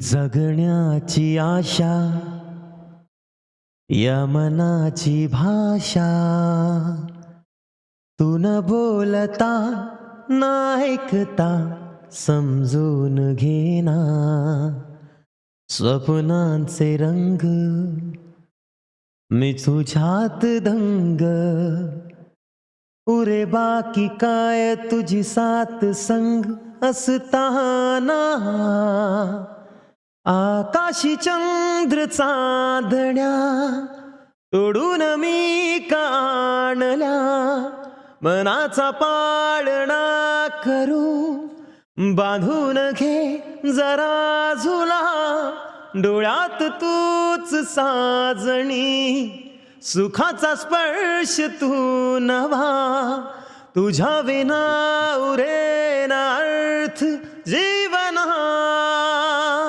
जगण्याची आशा या मनाची भाषा तू न बोलता न ऐकता समजून घेना स्वप्नांचे रंग मी तुझ्यात दंग उरे बाकी काय तुझी साथ संग असताना आकाशी चंद्र चांदण्या तोडून मी काढल्या मनाचा पाळणा करू बांधून घे जरा झुला डोळ्यात तूच साजणी सुखाचा स्पर्श तू नवा तुझ्या विना उरेना अर्थ जीवना